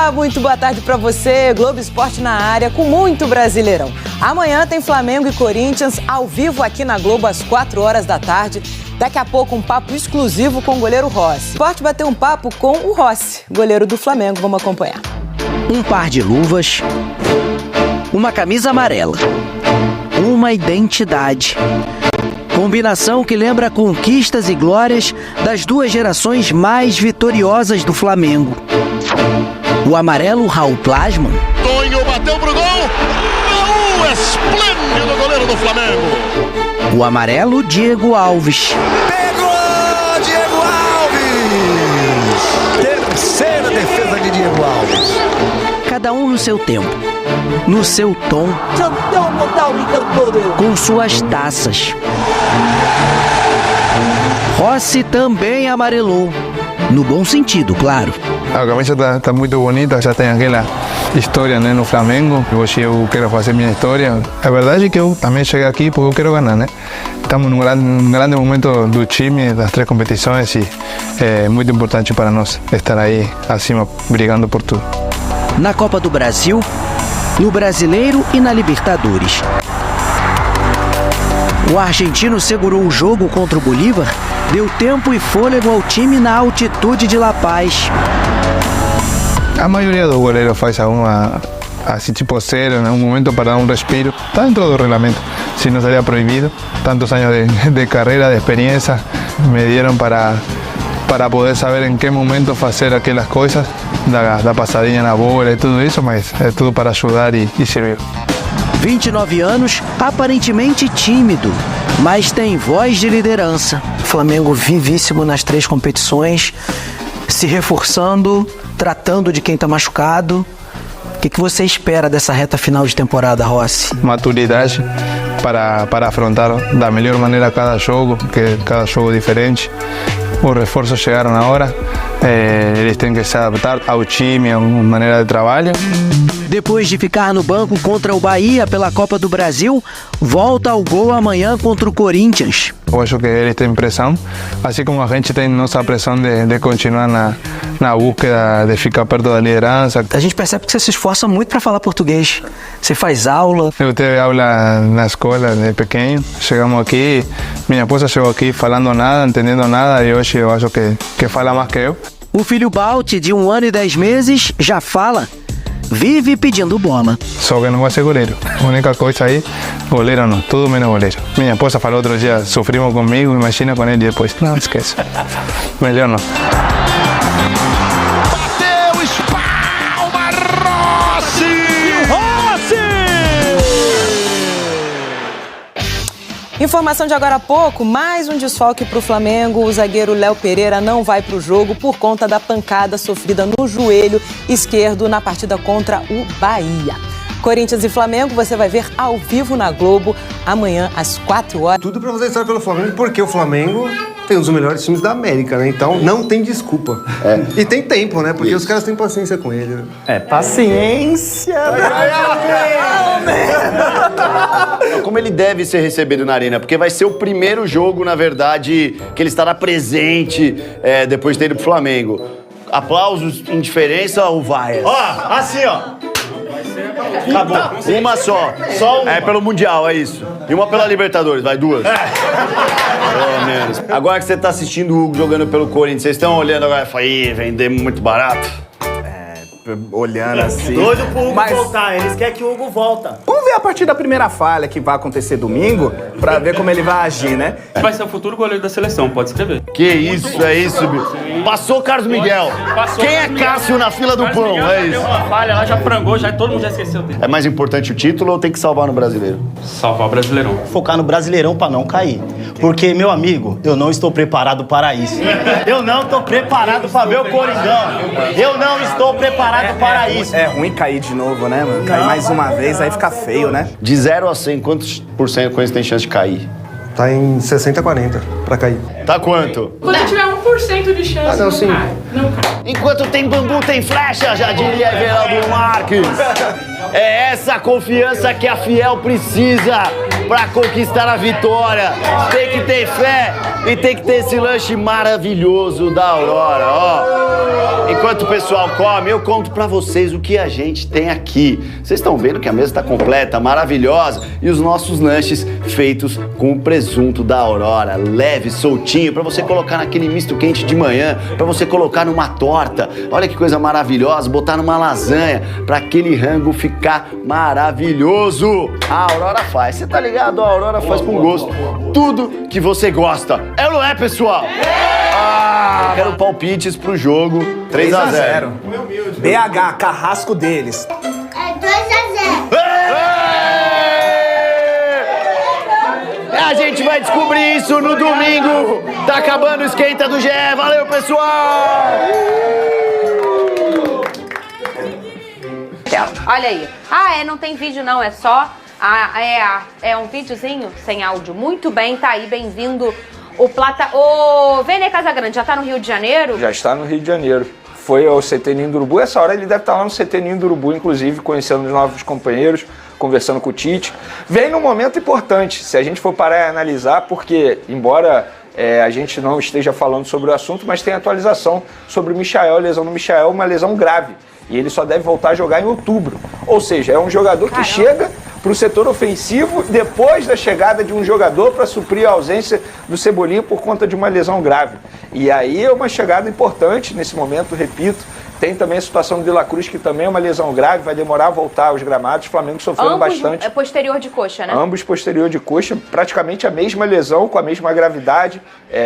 Olá, muito boa tarde pra você. Globo Esporte na área com muito Brasileirão. Amanhã tem Flamengo e Corinthians ao vivo aqui na Globo às 4 horas da tarde. Daqui a pouco um papo exclusivo com o goleiro Rossi. O Esporte bateu um papo com o Rossi, goleiro do Flamengo. Vamos acompanhar. Um par de luvas, uma camisa amarela, uma identidade. Combinação que lembra conquistas e glórias das duas gerações mais vitoriosas do Flamengo. O amarelo, Raul Plasman. Tonho bateu pro gol. Raul, esplêndido goleiro do Flamengo. O amarelo, Diego Alves. Pegou Diego Alves. Terceira defesa de Diego Alves. Cada um no seu tempo, no seu tom, com suas taças. Rossi também amarelou, no bom sentido, claro. A camisa está muito bonita, já tem aquela história, né, no Flamengo. Hoje eu quero fazer minha história. A verdade é que eu também cheguei aqui porque eu quero ganhar, né? Estamos num grande momento do time, das três competições, e é muito importante para nós estar aí acima, brigando por tudo. Na Copa do Brasil, no Brasileiro e na Libertadores. O argentino segurou o jogo contra o Bolívar, deu tempo e fôlego ao time na altitude de La Paz. A maioria dos goleiros faz alguma, assim, tipo zero, né? Um momento para dar um respiro. Está dentro do regulamento, se não seria proibido. Tantos anos de carreira, de experiência, me dieron para poder saber em que momento fazer aquelas coisas, da passadinha na bola e tudo isso, mas é tudo para ajudar e servir. 29 anos, aparentemente tímido, mas tem voz de liderança. Flamengo vivíssimo nas três competições, se reforçando, tratando de quem está machucado. O que você espera dessa reta final de temporada, Rossi? Maturidade para afrontar da melhor maneira cada jogo, que cada jogo diferente. Os reforços chegaram agora, eles têm que se adaptar ao time, à maneira de trabalho. Depois de ficar no banco contra o Bahia pela Copa do Brasil, volta ao gol amanhã contra o Corinthians. Eu acho que eles têm pressão, assim como a gente tem nossa pressão de continuar na búsqueda de ficar perto da liderança. A gente percebe que você se esforça muito para falar português. Você faz aula. Eu tive aula na escola de pequeno. Chegamos aqui, minha esposa chegou aqui falando nada, entendendo nada, e hoje eu acho que fala mais que eu. O filho Balti, de 1 ano e 10 meses, já fala. Vive pedindo bola. Só que não vai ser goleiro. A única coisa aí, goleiro não, tudo menos goleiro. Minha esposa falou outro dia, sofrimos comigo, imagina com ele depois. Não, esquece. Melhor não. Bateu, espalma, Rossi! Informação de agora há pouco, mais um desfalque para o Flamengo. O zagueiro Léo Pereira não vai para o jogo por conta da pancada sofrida no joelho esquerdo na partida contra o Bahia. Corinthians e Flamengo você vai ver ao vivo na Globo amanhã às 4 horas. Tudo pra fazer história pelo Flamengo, porque o Flamengo tem um dos melhores times da América, né? Então não tem desculpa. E tem tempo, né? Porque os caras têm paciência com ele, né? Paciência! Como ele deve ser recebido na arena, porque vai ser o primeiro jogo, na verdade, que ele estará presente depois de ter ido pro Flamengo. Aplausos, indiferença ou vaias? Ó, assim, ó. Acabou. Uma só. Só uma. É pelo Mundial, é isso. E uma pela Libertadores, vai duas. Pelo menos. Agora que você tá assistindo o Hugo jogando pelo Corinthians, vocês estão olhando agora e falam, ih, vender muito barato. Olhando assim. Doido pro Hugo Mas voltar, eles querem que o Hugo volta. vamos ver a partir da primeira falha que vai acontecer domingo, pra ver como ele vai agir, né? Vai ser o futuro goleiro da seleção, pode escrever. Que isso, é isso, Bill. Passou Carlos Miguel. Quem é Cássio na fila do pão? É isso. Deu uma falha lá, já frangou, já todo mundo já esqueceu dele. É mais importante o título ou tem que salvar no Brasileiro? Salvar o Brasileirão. Focar no Brasileirão pra não cair. Porque, meu amigo, eu não estou preparado para isso. Eu não estou preparado para ver o Coringão. Eu não estou preparado para isso. É ruim cair de novo, né, mano? Cair mais uma vez, aí fica feio, né? De 0 a 100, quantos por cento com isso tem chance de cair? Tá em 60-40 pra cair. Tá quanto? Quando tiver 1% de chance, não, sim. cai. Não cai. Enquanto tem bambu, tem flecha, já diria Everaldo Marques. É essa confiança que a Fiel precisa pra conquistar a vitória. Tem que ter fé e tem que ter esse lanche maravilhoso da Aurora, ó. enquanto o pessoal come, eu conto pra vocês o que a gente tem aqui. Vocês estão vendo que a mesa tá completa, maravilhosa, e os nossos lanches feitos com o presunto da Aurora, leve, soltinho, pra você colocar naquele misto quente de manhã, pra você colocar numa torta. Olha que coisa maravilhosa, botar numa lasanha, pra aquele rango ficar maravilhoso. A Aurora faz, você tá ligado? A Aurora faz com gosto tudo que você gosta. É ou não é, pessoal? Eu quero palpites pro jogo. 3-0. BH, carrasco deles. É 2-0. A gente vai descobrir isso no domingo. Tá acabando o Esquenta do GE. Valeu, pessoal! Olha aí. Não tem vídeo não, é só... é um videozinho sem áudio. Muito bem, tá aí, bem-vindo. O Plata... Ô, Vene Casagrande, já tá no Rio de Janeiro? Já está no Rio de Janeiro. Foi ao CT Ninho do Urubu. Essa hora ele deve estar lá no CT Ninho do Urubu, inclusive, conhecendo os novos companheiros, conversando com o Tite. Vem num momento importante, se a gente for parar e analisar, porque, embora a gente não esteja falando sobre o assunto, mas tem atualização sobre o Michael, a lesão do Michael, uma lesão grave. E ele só deve voltar a jogar em outubro. Ou seja, é um jogador que chega para o setor ofensivo depois da chegada de um jogador para suprir a ausência do Cebolinha por conta de uma lesão grave. E aí é uma chegada importante nesse momento, repito. Tem também a situação do De La Cruz, que também é uma lesão grave, vai demorar a voltar aos gramados. O Flamengo sofrendo bastante. É posterior de coxa, né? Ambos posterior de coxa, praticamente a mesma lesão, com a mesma gravidade.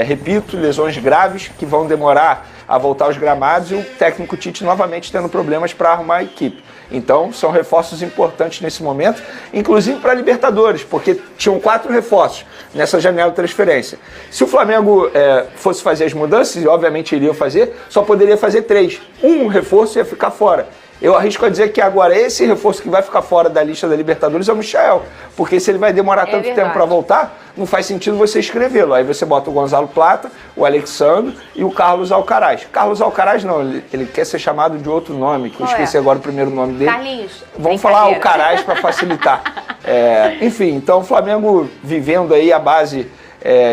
Repito, lesões graves que vão demorar a voltar aos gramados e o técnico Tite novamente tendo problemas para arrumar a equipe. Então, são reforços importantes nesse momento, inclusive para a Libertadores, porque tinham 4 reforços nessa janela de transferência. Se o Flamengo fosse fazer as mudanças, e obviamente iria fazer, só poderia fazer 3. Um reforço ia ficar fora. Eu arrisco a dizer que agora esse reforço que vai ficar fora da lista da Libertadores é o Michael, porque se ele vai demorar tanto tempo para voltar, não faz sentido você escrevê-lo. Aí você bota o Gonzalo Plata, o Alexandre e o Carlos Alcaraz. Carlos Alcaraz não, ele quer ser chamado de outro nome, que eu esqueci agora o primeiro nome dele. Carlinhos. Vamos falar Alcaraz para facilitar. Enfim, então o Flamengo vivendo aí a base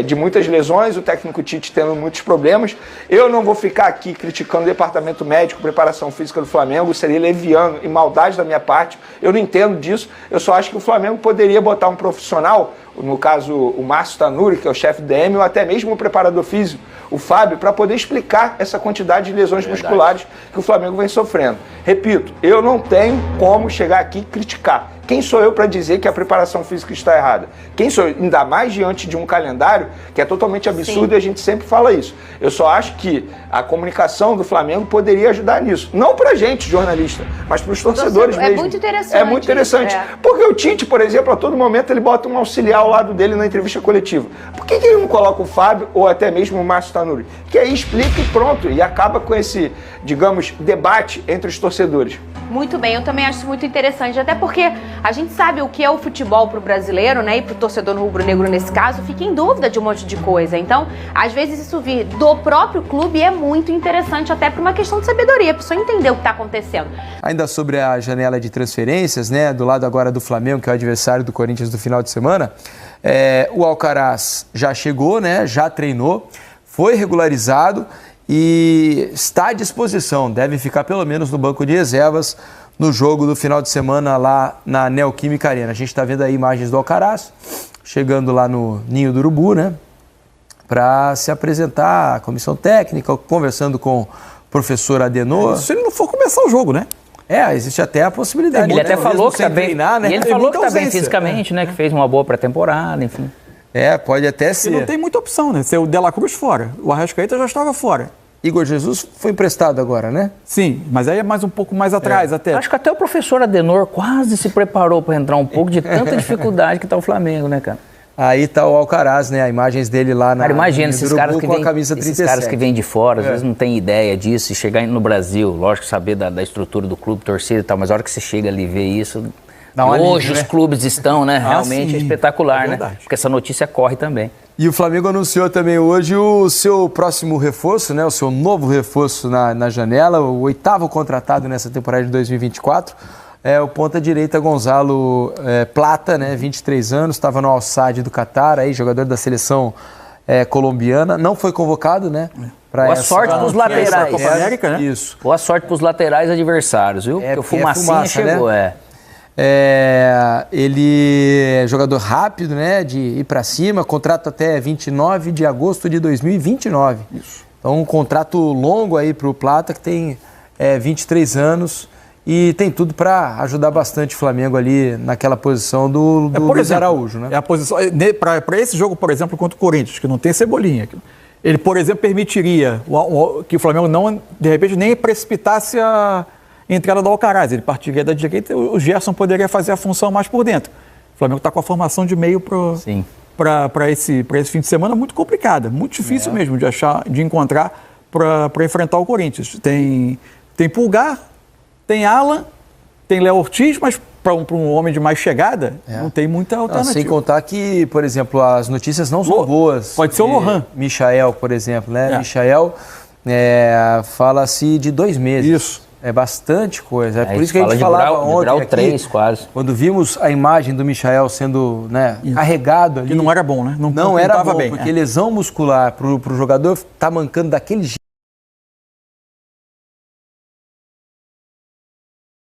de muitas lesões, o técnico Tite tendo muitos problemas. Eu não vou ficar aqui criticando o departamento médico, preparação física do Flamengo, seria leviano e maldade da minha parte. Eu não entendo disso, eu só acho que o Flamengo poderia botar um profissional, no caso o Márcio Tanuri, que é o chefe DM, ou até mesmo o preparador físico, o Fábio, para poder explicar essa quantidade de lesões musculares que o Flamengo vem sofrendo. Repito, eu não tenho como chegar aqui e criticar. Quem sou eu para dizer que a preparação física está errada? Quem sou eu? Ainda mais diante de um calendário que é totalmente absurdo. Sim. E a gente sempre fala isso. Eu só acho que a comunicação do Flamengo poderia ajudar nisso. Não para a gente, jornalista, mas para os torcedores mesmo. É muito interessante. É muito interessante. Porque o Tite, por exemplo, a todo momento ele bota um auxiliar ao lado dele na entrevista coletiva. Por que ele não coloca o Fábio ou até mesmo o Márcio Tanuri? Que aí explica e pronto. E acaba com esse, digamos, debate entre os torcedores. Muito bem, eu também acho isso muito interessante, até porque a gente sabe o que é o futebol pro brasileiro, né, e pro torcedor rubro-negro nesse caso, fica em dúvida de um monte de coisa. Então, às vezes isso vir do próprio clube é muito interessante, até por uma questão de sabedoria, pra pessoa entender o que tá acontecendo. Ainda sobre a janela de transferências, né, do lado agora do Flamengo, que é o adversário do Corinthians do final de semana, o Alcaraz já chegou, né, já treinou, foi regularizado e está à disposição, deve ficar pelo menos no banco de reservas no jogo do final de semana lá na Neoquímica Arena. A gente está vendo aí imagens do Alcaraz, chegando lá no Ninho do Urubu, né, para se apresentar à comissão técnica, conversando com o professor Adenor. Se ele não for começar o jogo, né? Existe até a possibilidade. Ele até falou que está bem, treinar, né? E ele falou que está bem fisicamente, né, que fez uma boa pré-temporada, enfim. Pode até ser. E não tem muita opção, né? Ser o De La Cruz fora. O Arrascaeta já estava fora. Igor Jesus foi emprestado agora, né? Sim, mas aí é mais um pouco mais atrás até. Acho que até o professor Adenor quase se preparou para entrar um pouco de tanta dificuldade que está o Flamengo, né, cara? Aí tá o Alcaraz, né? Imagens dele lá na... Cara, imagina esses caras que vêm, esses caras que vêm de fora, às vezes não tem ideia disso, e chegar no Brasil, lógico, saber da estrutura do clube, torcida e tal, mas a hora que você chega ali e vê isso... Hoje os clubes estão, né? Realmente é espetacular, né? Porque essa notícia corre também. E o Flamengo anunciou também hoje o seu próximo reforço, né? O seu novo reforço na janela, o 8º contratado nessa temporada de 2024. O ponta-direita Gonzalo Plata, né? 23 anos, estava no Al Sadd do Catar, aí, jogador da seleção colombiana. Não foi convocado, né? Boa sorte pros laterais. Copa América, né? Isso. Boa sorte pros laterais adversários, viu? Porque o Fumacinha fumaça, chegou, né? Ele é jogador rápido, né? De ir para cima, contrato até 29 de agosto de 2029. Isso. Então, um contrato longo aí para o Plata, que tem 23 anos e tem tudo para ajudar bastante o Flamengo ali naquela posição do Luiz Araújo, né? A posição para esse jogo, por exemplo, contra o Corinthians, que não tem Cebolinha. Ele, por exemplo, permitiria que o Flamengo não, de repente, nem precipitasse a entrada do Alcaraz. Ele partiria da direita e o Gerson poderia fazer a função mais por dentro. O Flamengo está com a formação de meio para esse fim de semana muito complicada, muito difícil mesmo de encontrar para enfrentar o Corinthians. Tem Pulgar, tem Alan, tem Léo Ortiz, mas para um homem de mais chegada, não tem muita alternativa. Sem contar que, por exemplo, as notícias não são boas. Pode ser o Lohan. Michael, por exemplo, né? Michael, fala-se de 2 meses. Isso. É bastante coisa. É por isso que a gente falava ontem aqui, 3, quase. Quando vimos a imagem do Michael sendo carregado ali. Que não era bom, né? Não era bom, bem, porque lesão muscular para o jogador tá mancando daquele jeito.